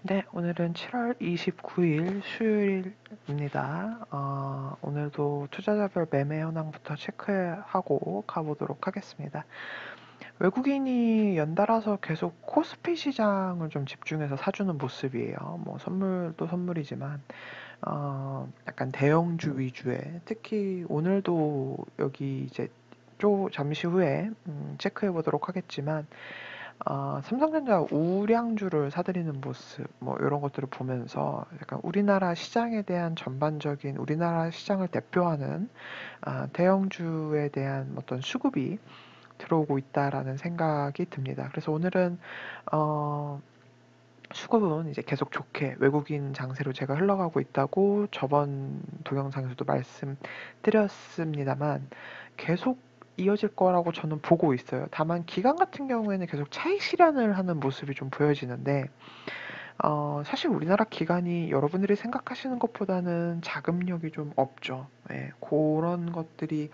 네, 오늘은 7월 29일 수요일입니다. 오늘도 투자자별 매매 현황부터 체크하고 가보도록 하겠습니다. 외국인이 연달아서 계속 코스피 시장을 좀 집중해서 사주는 모습이에요. 뭐 선물도 선물이지만 약간 대형주 위주의, 특히 오늘도 여기 이제 잠시 후에 체크해 보도록 하겠지만 삼성전자 우량주를 사들이는 모습, 뭐 이런 것들을 보면서 약간 우리나라 시장에 대한 전반적인 우리나라 시장을 대표하는 대형주에 대한 어떤 수급이 들어오고 있다라는 생각이 듭니다. 그래서 오늘은 어, 수급은 이제 계속 좋게 외국인 장세로 제가 흘러가고 있다고 저번 동영상에서도 말씀드렸습니다만 계속 이어질 거라고 저는 보고 있어요. 다만 기간 같은 경우에는 계속 차익 실현을 하는 모습이 좀 보여지는데 사실 우리나라 기관이 여러분들이 생각하시는 것보다는 자금력이 좀 없죠. 예, 그런 것들이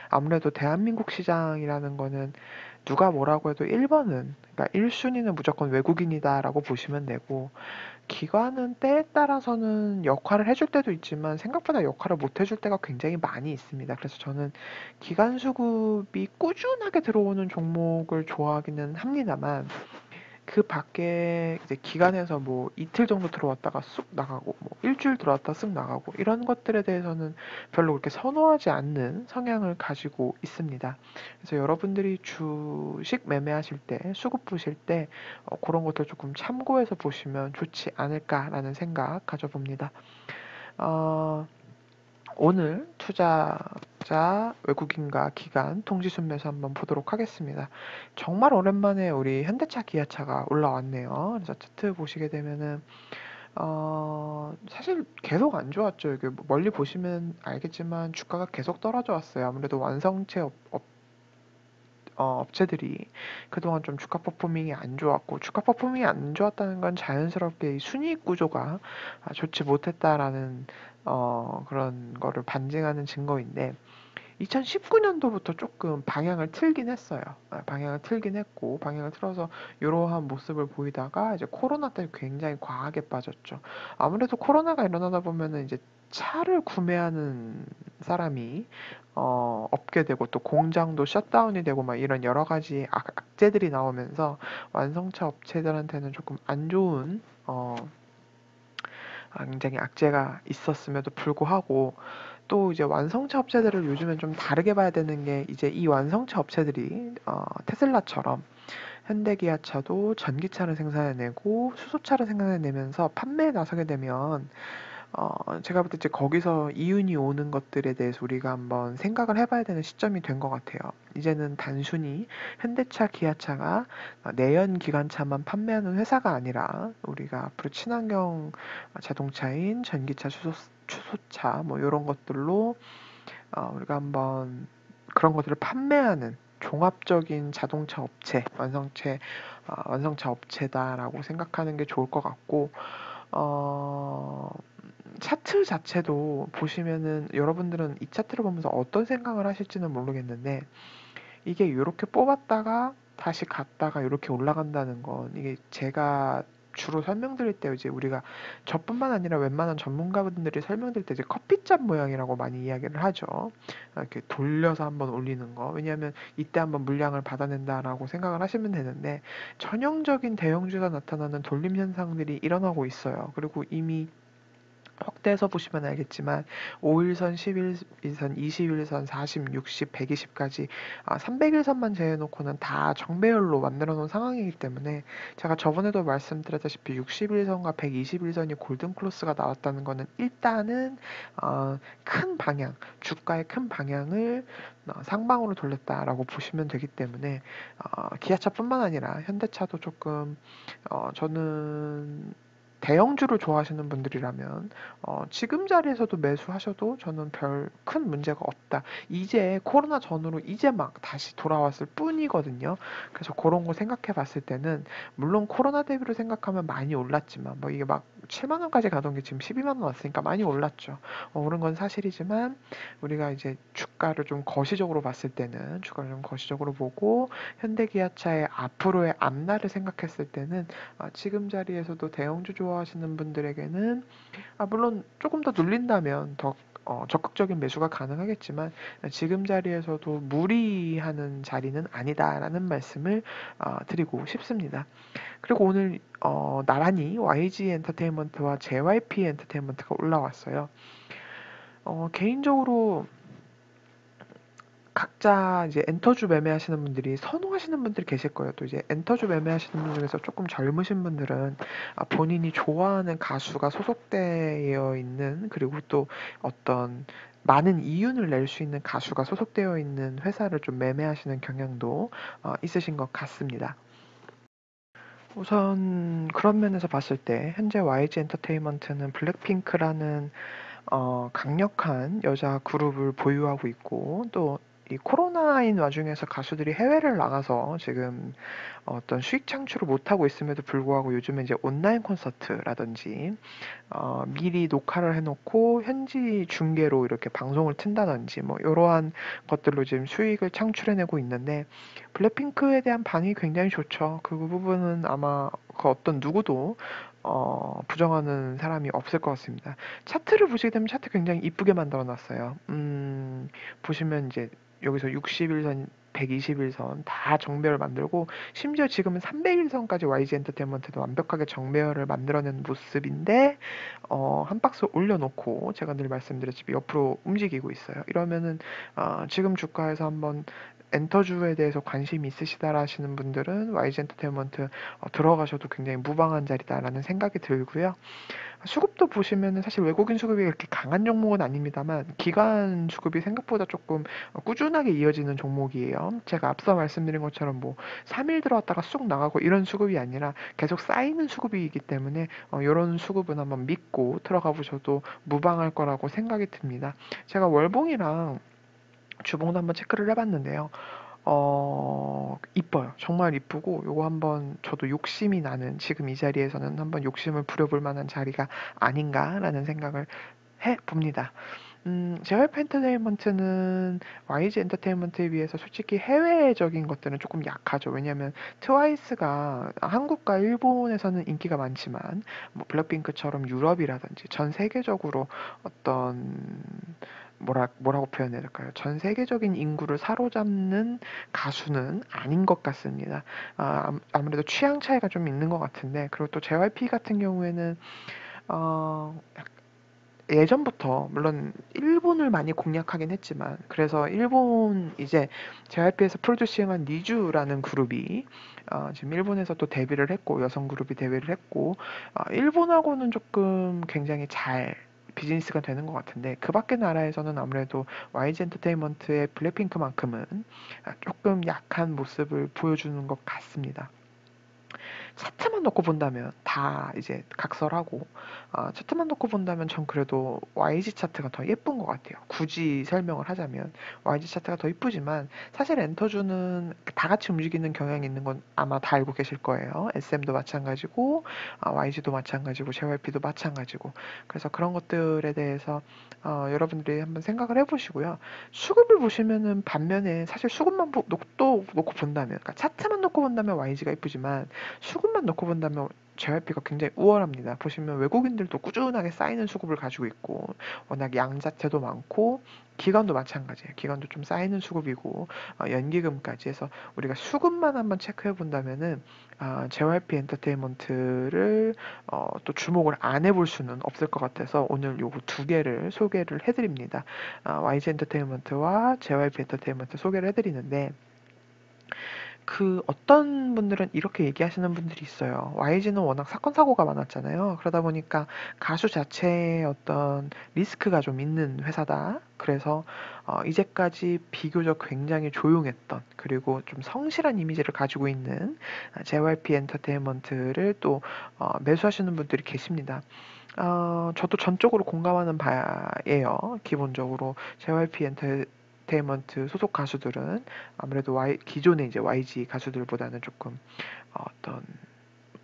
아무래도 대한민국 시장이라는 거는 누가 뭐라고 해도 1번은, 그러니까 1순위는 무조건 외국인이다라고 보시면 되고, 기관은 때에 따라서는 역할을 해줄 때도 있지만 생각보다 역할을 못 해줄 때가 굉장히 많이 있습니다. 그래서 저는 기관 수급이 꾸준하게 들어오는 종목을 좋아하기는 합니다만, 그 밖에 이제 기간에서 뭐 이틀 정도 들어왔다가 쑥 나가고 뭐 일주일 들어왔다 쑥 나가고 이런 것들에 대해서는 별로 그렇게 선호하지 않는 성향을 가지고 있습니다. 그래서 여러분들이 주식 매매하실 때 수급 보실 때 그런 것들 조금 참고해서 보시면 좋지 않을까라는 생각 가져봅니다. 어, 오늘 투자자 외국인과 기관 통지순매수 한번 보도록 하겠습니다. 정말 오랜만에 우리 현대차 기아차가 올라왔네요. 그래서 차트 보시게 되면은 사실 계속 안 좋았죠. 이게 멀리 보시면 알겠지만 주가가 계속 떨어져 왔어요. 아무래도 완성체 업체들이 그동안 좀 주가 퍼포밍이 안 좋았고, 주가 퍼포밍이 안 좋았다는 건 자연스럽게 이 순이익 구조가 좋지 못했다라는 그런 거를 반증하는 증거인데, 2019년도부터 조금 방향을 틀긴 했어요. 방향을 틀긴 했고, 방향을 틀어서 이러한 모습을 보이다가 이제 코로나 때 굉장히 과하게 빠졌죠. 아무래도 코로나가 일어나다 보면은 이제 차를 구매하는 사람이 없게 되고, 또 공장도 셧다운이 되고 막 이런 여러 가지 악재들이 나오면서 완성차 업체들한테는 조금 안 좋은 굉장히 악재가 있었음에도 불구하고, 또 이제 완성차 업체들을 요즘엔 좀 다르게 봐야 되는 게, 이제 이 완성차 업체들이 테슬라처럼 현대기아차도 전기차를 생산해내고 수소차를 생산해내면서 판매에 나서게 되면 제가 볼 때 이제 거기서 이윤이 오는 것들에 대해서 우리가 한번 생각을 해봐야 되는 시점이 된 것 같아요. 이제는 단순히 현대차, 기아차가 내연 기관차만 판매하는 회사가 아니라 우리가 앞으로 친환경 자동차인 전기차, 수소차 뭐 이런 것들로 우리가 한번 그런 것들을 판매하는 종합적인 자동차 업체, 완성차 업체다라고 생각하는 게 좋을 것 같고, 어, 차트 자체도 보시면은 여러분들은 이 차트를 보면서 어떤 생각을 하실지는 모르겠는데, 이게 이렇게 뽑았다가 다시 갔다가 이렇게 올라간다는 건, 이게 제가 주로 설명드릴 때 이제 우리가 저뿐만 아니라 웬만한 전문가분들이 설명드릴 때 이제 커피잔 모양이라고 많이 이야기를 하죠. 이렇게 돌려서 한번 올리는 거. 왜냐하면 이때 한번 물량을 받아낸다라고 생각을 하시면 되는데, 전형적인 대형주가 나타나는 돌림 현상들이 일어나고 있어요. 그리고 이미 확대해서 보시면 알겠지만 5일선, 11일선, 20일선, 40, 60, 120까지 300일선만 제외놓고는 다 정배열로 만들어 놓은 상황이기 때문에, 제가 저번에도 말씀드렸다시피 60일선과 121선이 골든 크로스가 나왔다는 거는 일단은 큰 방향, 주가의 큰 방향을 상방으로 돌렸다라고 보시면 되기 때문에 기아차뿐만 아니라 현대차도 조금 저는 대형주를 좋아하시는 분들이라면 지금 자리에서도 매수하셔도 저는 별 큰 문제가 없다. 이제 코로나 전으로 이제 막 다시 돌아왔을 뿐이거든요. 그래서 그런 거 생각해 봤을 때는, 물론 코로나 대비로 생각하면 많이 올랐지만 뭐 이게 막 7만 원까지 가던 게 지금 12만 원 왔으니까 많이 올랐죠. 오른 건 사실이지만 우리가 이제 주가를 좀 거시적으로 보고 현대기아차의 앞으로의 앞날을 생각했을 때는 지금 자리에서도 대형주 좋아 좋아하시는 분들에게는 물론 조금 더 눌린다면 더 적극적인 매수가 가능하겠지만 지금 자리에서도 무리하는 자리는 아니다라는 말씀을 드리고 싶습니다. 그리고 오늘 나란히 YG 엔터테인먼트와 JYP 엔터테인먼트가 올라왔어요. 개인적으로 각자 이제 엔터주 매매하시는 분들이 선호하시는 분들이 계실 거예요. 또 이제 엔터주 매매하시는 분 중에서 조금 젊으신 분들은 본인이 좋아하는 가수가 소속되어 있는, 그리고 또 어떤 많은 이윤을 낼 수 있는 가수가 소속되어 있는 회사를 좀 매매하시는 경향도 있으신 것 같습니다. 우선 그런 면에서 봤을 때 현재 YG 엔터테인먼트는 블랙핑크라는 강력한 여자 그룹을 보유하고 있고, 또 이 코로나인 와중에서 가수들이 해외를 나가서 지금 어떤 수익 창출을 못하고 있음에도 불구하고 요즘에 이제 온라인 콘서트라든지 미리 녹화를 해놓고 현지 중계로 이렇게 방송을 튼다든지 뭐 이러한 것들로 지금 수익을 창출해내고 있는데, 블랙핑크에 대한 반응이 굉장히 좋죠. 그 부분은 아마 그 어떤 누구도 부정하는 사람이 없을 것 같습니다. 차트를 보시게 되면 차트 굉장히 이쁘게 만들어 놨어요. 보시면 이제 여기서 60일선, 120일선 다 정배열 만들고, 심지어 지금은 300일선까지 YG 엔터테인먼트도 완벽하게 정배열을 만들어낸 모습인데, 한 박스 올려놓고 제가 늘 말씀드렸지만 옆으로 움직이고 있어요. 이러면은 지금 주가에서 한번 엔터주에 대해서 관심이 있으시다 하시는 분들은 YG 엔터테인먼트 들어가셔도 굉장히 무방한 자리다라는 생각이 들고요. 수급도 보시면은 사실 외국인 수급이 그렇게 강한 종목은 아닙니다만 기관 수급이 생각보다 조금 꾸준하게 이어지는 종목이에요. 제가 앞서 말씀드린 것처럼 뭐 3일 들어왔다가 쑥 나가고 이런 수급이 아니라 계속 쌓이는 수급이기 때문에 이런 수급은 한번 믿고 들어가 보셔도 무방할 거라고 생각이 듭니다. 제가 월봉이랑 주봉도 한번 체크를 해봤는데요. 이뻐요. 정말 이쁘고 요거 한번 저도 욕심이 나는, 지금 이 자리에서는 한번 욕심을 부려볼 만한 자리가 아닌가라는 생각을 해봅니다. JYP 엔터테인먼트는 YG 엔터테인먼트에 비해서 솔직히 해외적인 것들은 조금 약하죠. 왜냐하면 트와이스가 한국과 일본에서는 인기가 많지만 뭐 블랙핑크처럼 유럽이라든지 전 세계적으로 어떤 뭐라고 표현해야 될까요? 전 세계적인 인구를 사로잡는 가수는 아닌 것 같습니다. 아무래도 취향 차이가 좀 있는 것 같은데, 그리고 또 JYP 같은 경우에는 예전부터 물론 일본을 많이 공략하긴 했지만, 그래서 일본 이제 JYP에서 프로듀싱한 니쥬라는 그룹이 지금 일본에서 또 데뷔를 했고, 여성 그룹이 데뷔를 했고, 일본하고는 조금 굉장히 잘 비즈니스가 되는 것 같은데, 그 밖의 나라에서는 아무래도 YG 엔터테인먼트의 블랙핑크만큼은 조금 약한 모습을 보여주는 것 같습니다. 차트만 놓고 본다면 다 이제 각설하고, 차트만 놓고 본다면 전 그래도 YG 차트가 더 예쁜 것 같아요. 굳이 설명을 하자면 YG 차트가 더 이쁘지만, 사실 엔터주는 다 같이 움직이는 경향이 있는 건 아마 다 알고 계실 거예요. SM도 마찬가지고 YG도 마찬가지고 JYP도 마찬가지고. 그래서 그런 것들에 대해서 여러분들이 한번 생각을 해보시고요. 수급을 보시면은 반면에 사실 수급만 놓고 본다면, 그러니까 차트만 놓고 본다면 YG가 이쁘지만 수급만 놓고 본다면 JYP가 굉장히 우월합니다. 보시면 외국인들도 꾸준하게 쌓이는 수급을 가지고 있고, 워낙 양자체도 많고, 기관도 마찬가지예요. 기관도 좀 쌓이는 수급이고, 연기금까지 해서 우리가 수급만 한번 체크해 본다면은 JYP 엔터테인먼트를 또 주목을 안 해볼 수는 없을 것 같아서 오늘 요거 두 개를 소개를 해드립니다. YG 엔터테인먼트와 JYP 엔터테인먼트 소개를 해드리는데, 그 어떤 분들은 이렇게 얘기하시는 분들이 있어요. YG는 워낙 사건 사고가 많았잖아요. 그러다 보니까 가수 자체의 어떤 리스크가 좀 있는 회사다. 그래서 이제까지 비교적 굉장히 조용했던, 그리고 좀 성실한 이미지를 가지고 있는 JYP 엔터테인먼트를 또 매수하시는 분들이 계십니다. 저도 전적으로 공감하는 바예요. 기본적으로 JYP 엔터테인먼트 소속 가수들은 아무래도 기존의 이제 YG 가수들보다는 조금 어떤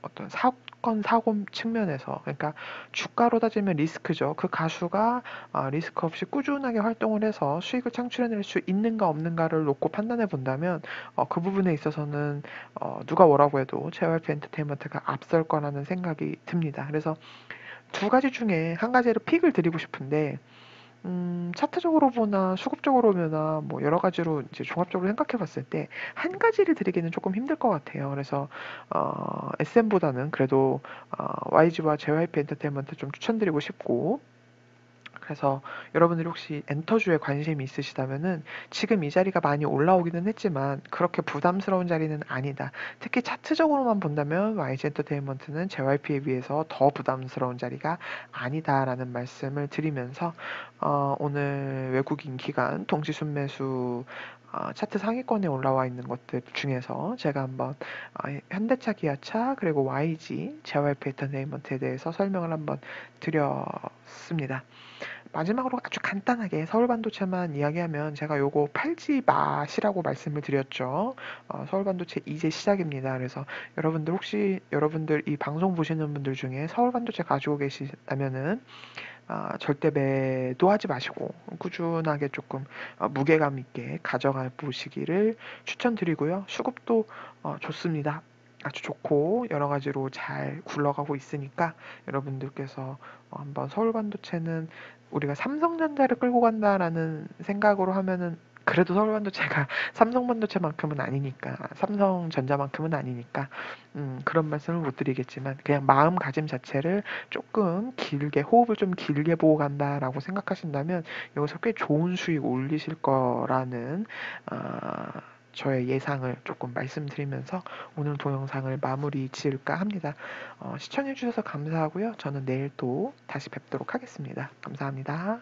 어떤 사건 사고 측면에서, 그러니까 주가로 따지면 리스크죠. 그 가수가 리스크 없이 꾸준하게 활동을 해서 수익을 창출해낼 수 있는가 없는가를 놓고 판단해 본다면 그 부분에 있어서는 누가 뭐라고 해도 JYP 엔터테인먼트가 앞설 거라는 생각이 듭니다. 그래서 두 가지 중에 한 가지를 픽을 드리고 싶은데 차트적으로 보나 수급적으로 보나 뭐 여러 가지로 이제 종합적으로 생각해 봤을 때 한 가지를 드리기는 조금 힘들 것 같아요. 그래서 SM보다는 그래도 YG와 JYP 엔터테인먼트 좀 추천드리고 싶고, 그래서 여러분들이 혹시 엔터주에 관심이 있으시다면은 지금 이 자리가 많이 올라오기는 했지만 그렇게 부담스러운 자리는 아니다. 특히 차트적으로만 본다면 YG 엔터테인먼트는 JYP에 비해서 더 부담스러운 자리가 아니다라는 말씀을 드리면서 오늘 외국인 기관 동시 순매수 차트 상위권에 올라와 있는 것들 중에서 제가 한번 현대차, 기아차, 그리고 YG, JYP 엔터테인먼트에 대해서 설명을 한번 드렸습니다. 마지막으로 아주 간단하게 서울반도체만 이야기하면 제가 요거 팔지 마시라고 말씀을 드렸죠. 서울반도체 이제 시작입니다. 그래서 여러분들 혹시 여러분들 이 방송 보시는 분들 중에 서울반도체 가지고 계시다면은 절대 매도하지 마시고 꾸준하게 조금 무게감 있게 가져가 보시기를 추천드리고요. 수급도 좋습니다. 아주 좋고 여러 가지로 잘 굴러가고 있으니까 여러분들께서 한번 서울반도체는 우리가 삼성전자를 끌고 간다라는 생각으로 하면은 그래도 서울반도체가 삼성반도체만큼은 아니니까, 삼성전자만큼은 아니니까 그런 말씀을 못 드리겠지만 그냥 마음가짐 자체를 조금 길게 호흡을 좀 길게 보고 간다라고 생각하신다면 여기서 꽤 좋은 수익 올리실 거라는 저의 예상을 조금 말씀드리면서 오늘 동영상을 마무리 지을까 합니다. 시청해 주셔서 감사하고요. 저는 내일 또 다시 뵙도록 하겠습니다. 감사합니다.